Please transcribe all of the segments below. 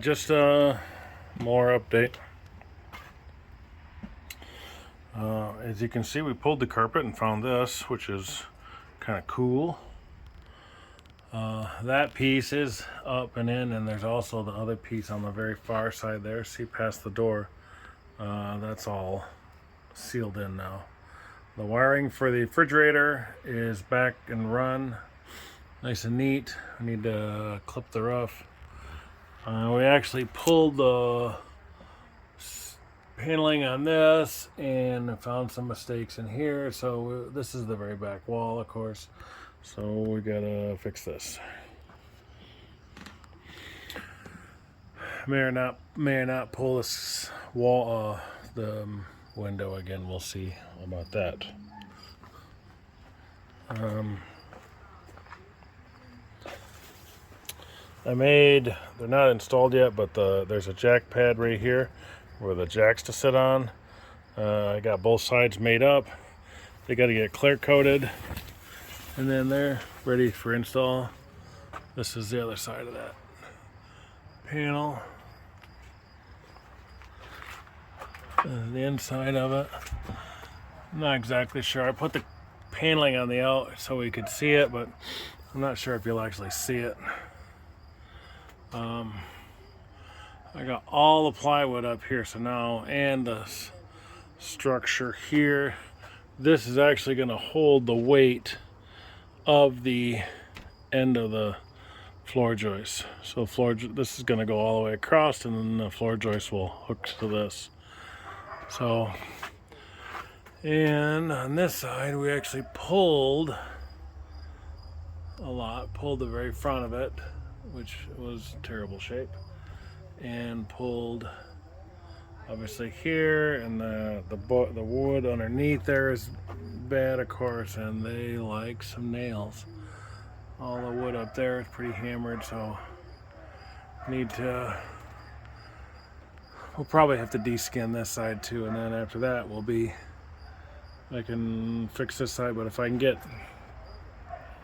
Alright, just more update. As you can see, we pulled the carpet and found this, which is kind of cool. That piece is up and in, and there's also the other piece on the very far side there. See past the door. That's all sealed in now. The wiring for the refrigerator is back and run. Nice and neat. I need to clip the roof. We actually pulled the paneling on this and found some mistakes in here. So this is the very back wall, of course. So we gotta fix this. May or not pull this wall, the window again. We'll see about that. They're not installed yet, but there's a jack pad right here where the jack's to sit on. I got both sides made up. They got to get clear coated, and then they're ready for install. This is the other side of that panel. The inside of it, I'm not exactly sure. I put the paneling on the out so we could see it, but I'm not sure if you'll actually see it. I got all the plywood up here, so now, and the structure here. This is actually going to hold the weight of the end of the floor joist. So this is going to go all the way across, and then the floor joist will hook to this. So, and on this side, we actually pulled the very front of it, which was terrible shape, and pulled obviously here, and the wood underneath there is bad, of course, and they like some nails. All the wood up there is pretty hammered, so we'll probably have to deskin this side too, and then after that I can fix this side. But if I can get,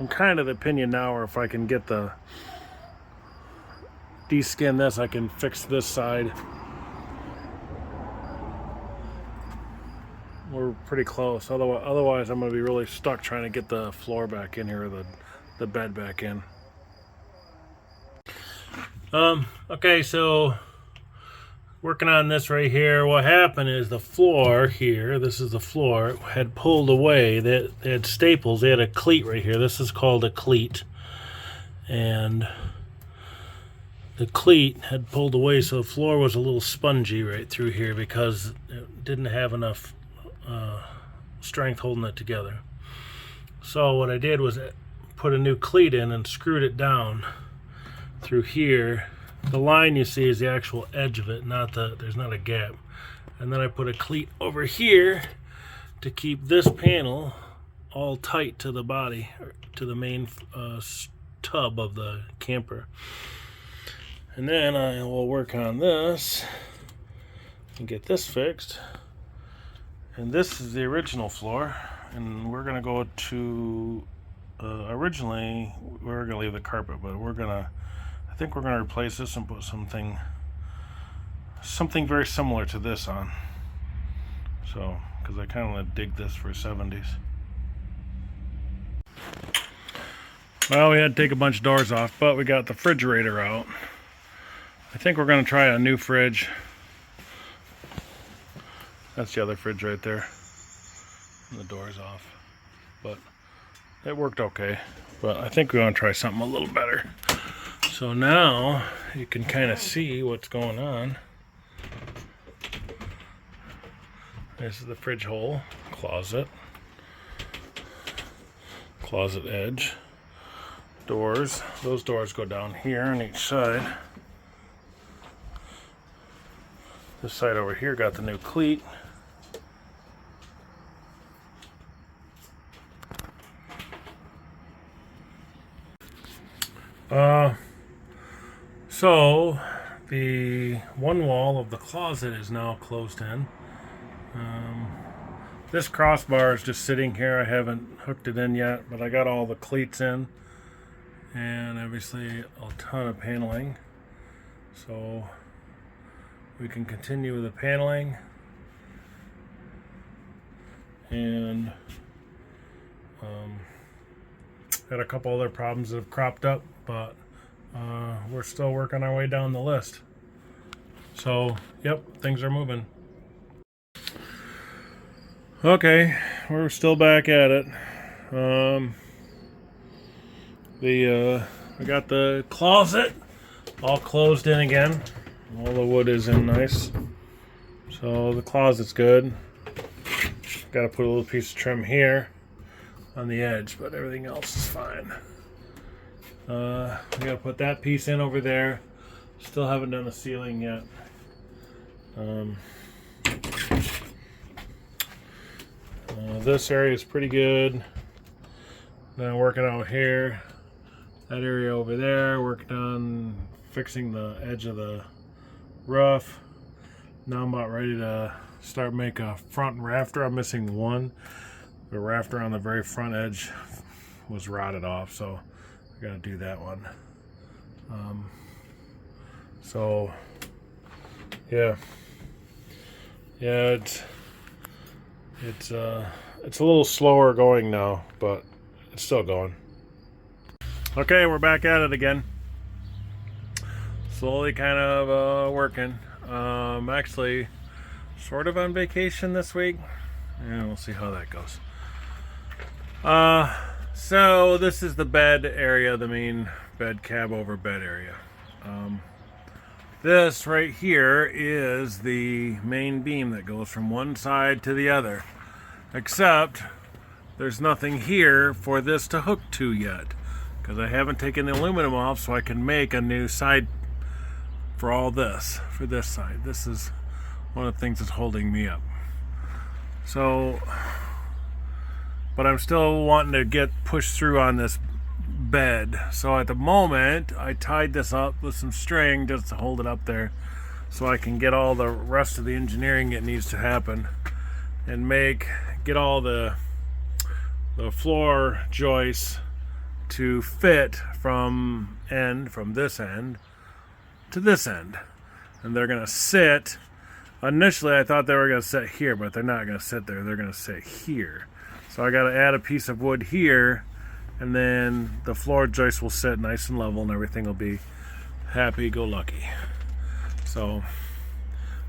I'm kind of the opinion now, or if I can get the deskin this, I can fix this side. We're pretty close. Otherwise, I'm going to be really stuck trying to get the floor back in here, or the bed back in. Okay, so working on this right here. What happened is the floor here, this is the floor, had pulled away. They had staples. They had a cleat right here. This is called a cleat. And the cleat had pulled away, so the floor was a little spongy right through here because it didn't have enough strength holding it together. So what I did was put a new cleat in and screwed it down through here. The line you see is the actual edge of it, there's not a gap. And then I put a cleat over here to keep this panel all tight to the body, or to the main tub of the camper. And then I will work on this and get this fixed. And this is the original floor, and we're gonna go to, originally we were gonna leave the carpet, but I think we're gonna replace this and put something very similar to this on. So, because I kind of dig this for 70s. Well, we had to take a bunch of doors off, but we got the refrigerator out. I think we're gonna try a new fridge. That's the other fridge right there. And the door's off. But it worked okay. But I think we're gonna try something a little better. So now you can kind of see what's going on. This is the fridge hole, closet edge, doors. Those doors go down here on each side. This side over here got the new cleat. So the one wall of the closet is now closed in. This crossbar is just sitting here. I haven't hooked it in yet, but I got all the cleats in, and obviously a ton of paneling. so we can continue with the paneling. And had a couple other problems that have cropped up, but we're still working our way down the list. So, yep, things are moving. Okay, we're still back at it. I got the closet all closed in again. All the wood is in nice. So the closet's good. Got to put a little piece of trim here on the edge, but everything else is fine. We got to put that piece in over there. Still haven't done the ceiling yet. This area is pretty good. Now working out here. That area over there, working on fixing the edge of the roof. Now I'm about ready to start make a front rafter. I'm missing one. The rafter on the very front edge was rotted off, so I gotta do that one. So yeah, it's a little slower going now, but it's still going. Okay, we're back at it again. Slowly kind of working. Actually sort of on vacation this week. And we'll see how that goes. So this is the bed area, the main bed cab over bed area. This right here is the main beam that goes from one side to the other. Except there's nothing here for this to hook to yet, because I haven't taken the aluminum off so I can make a new side for all this, for this side. This is one of the things that's holding me up. So, but I'm still wanting to get pushed through on this bed. So at the moment, I tied this up with some string just to hold it up there so I can get all the rest of the engineering that needs to happen and get all the floor joists to fit from this end to this end. And they're going to sit, initially I thought they were going to sit here, but they're not going to sit there. They're going to sit here. So I got to add a piece of wood here, and then the floor joist will sit nice and level and everything will be happy-go-lucky. So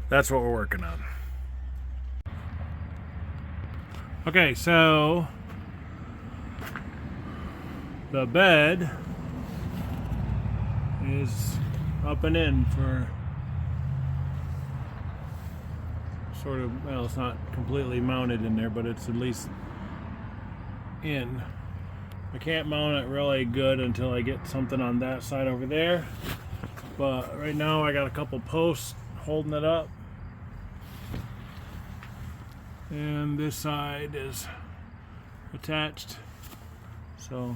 that's what we're working on. Okay, so the bed is up and in for sort of, well, it's not completely mounted in there, but it's at least in. I can't mount it really good until I get something on that side over there, but right now I got a couple posts holding it up, and this side is attached, so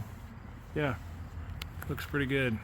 yeah, looks pretty good.